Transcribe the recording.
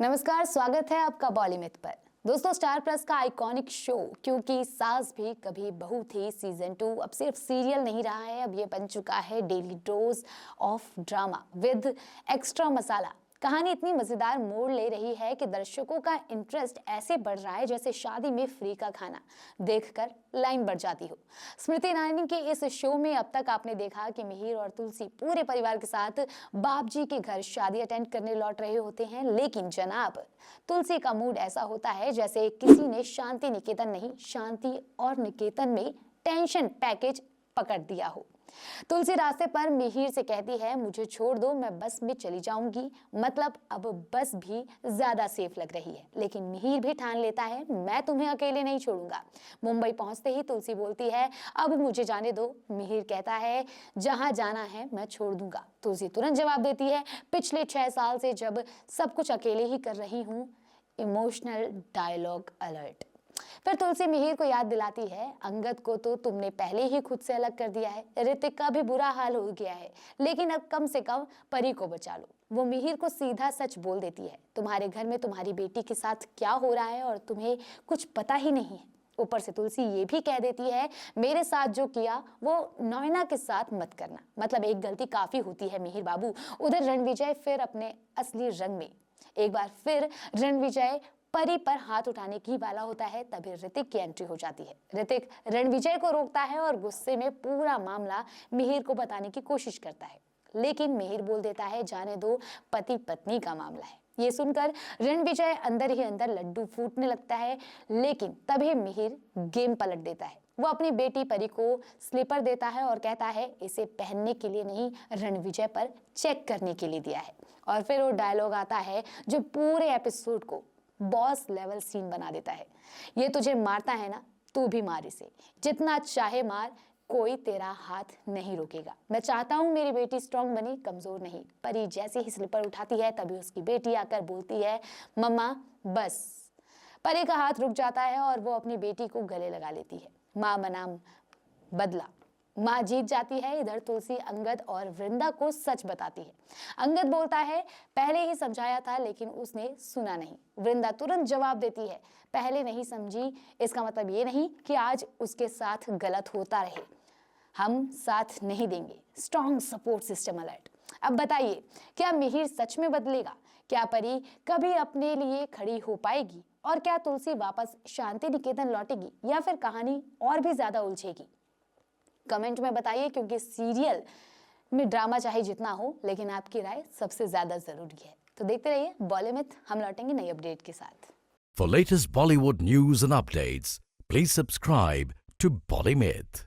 नमस्कार, स्वागत है आपका बॉलीमिथ पर। दोस्तों, स्टार प्लस का आइकॉनिक शो क्योंकि सास भी कभी बहू थी सीजन 2 अब सिर्फ सीरियल नहीं रहा है, अब ये बन चुका है daily dose of drama with extra masala. कहानी इतनी मजेदार मोड़ ले रही है कि दर्शकों का इंटरेस्ट ऐसे बढ़ रहा है जैसे शादी में फ्री का खाना देखकर लाइन बढ़ जाती हो। स्मृति ईरानी के इस शो में अब तक आपने देखा कि मिहिर और तुलसी पूरे परिवार के साथ बाप जी के घर शादी अटेंड करने लौट रहे होते हैं, लेकिन जनाब तुलसी का मूड ऐसा होता है जैसे किसी ने शांति निकेतन नहीं, शांति और निकेतन में टेंशन पैकेज पकड़ दिया हो। तुलसी रास्ते पर मिहिर से कहती है, मुझे छोड़ दो, मैं बस में चली जाऊंगी। मतलब अब बस भी ज्यादा सेफ लग रही है, लेकिन मिहिर भी ठान लेता है, मैं तुम्हें अकेले नहीं छोड़ूंगा। मुंबई पहुंचते ही तुलसी बोलती है, अब मुझे जाने दो। मिहिर कहता है, जहां जाना है मैं छोड़ दूंगा। तुलसी तुरंत जवाब देती है, पिछले 6 साल से जब सब कुछ अकेले ही कर रही हूँ। Emotional dialogue alert. फिर तुलसी मिहिर को याद दिलाती है, अंगद को तो तुमने पहले ही खुद से अलग कर दिया है, ऋतिक का भी बुरा हाल हो गया है, लेकिन अब कम से कम परी को बचा लो। वो मिहिर को सीधा सच बोल देती है, तुम्हारे घर में तुम्हारी बेटी के साथ क्या हो रहा है और तुम्हें कुछ पता ही नहीं है। ऊपर से तुलसी ये भी कह देती है, मेरे साथ जो किया वो नैना के साथ मत करना। मतलब एक गलती काफी होती है मिहिर बाबू। उधर रणविजय फिर अपने असली रंग में। एक बार फिर रणविजय परी पर हाथ उठाने की वाला होता है, तभी ऋतिक की एंट्री हो जाती है। ऋतिक रणविजय को रोकता है और गुस्से में पूरा मामला मिहिर को बताने की कोशिश करता है, लेकिन मिहिर बोल देता है, जाने दो, पति पत्नी का मामला है। ये सुनकर रणविजय अंदर ही अंदर लड्डू फूटने लगता है, लेकिन तभी मिहिर गेम पलट देता है। वो अपनी बेटी परी को स्लीपर देता है और कहता है, इसे पहनने के लिए नहीं, रणविजय पर चेक करने के लिए दिया है। और फिर वो डायलॉग आता है जो पूरे एपिसोड को बॉस लेवल सीन बना देता है, ये तुझे मारता है ना, तू भी मार इसे, जितना चाहे मार, कोई तेरा हाथ नहीं रोकेगा। मैं चाहता हूँ मेरी बेटी स्ट्रांग बने, कमजोर नहीं। परी जैसे ही स्लीपर उठाती है तभी उसकी बेटी आकर बोलती है, मम्मा बस। परी का हाथ रुक जाता है और वो अपनी बेटी को गले लगा लेती है। माँ बनाम बदला। माँ जीत जाती है। इधर तुलसी अंगद और वृंदा को सच बताती है। अंगद बोलता है, पहले ही समझाया था लेकिन उसने सुना नहीं। वृंदा तुरंत जवाब देती है, पहले नहीं समझी इसका मतलब ये नहीं कि आज उसके साथ गलत होता रहे, हम साथ नहीं देंगे। Strong support system alert. अब बताइए, क्या मिहिर सच में बदलेगा? क्या परी कभी अपने लिए खड़ी हो पाएगी? और क्या तुलसी वापस शांति निकेतन लौटेगी या फिर कहानी और भी ज्यादा उलझेगी? कमेंट में बताइए, क्योंकि सीरियल में ड्रामा चाहे जितना हो, लेकिन आपकी राय सबसे ज्यादा जरूरी है। तो देखते रहिए बॉलीमिथ, हम लौटेंगे नई अपडेट के साथ। For latest Bollywood news and updates, please subscribe to Bollymith.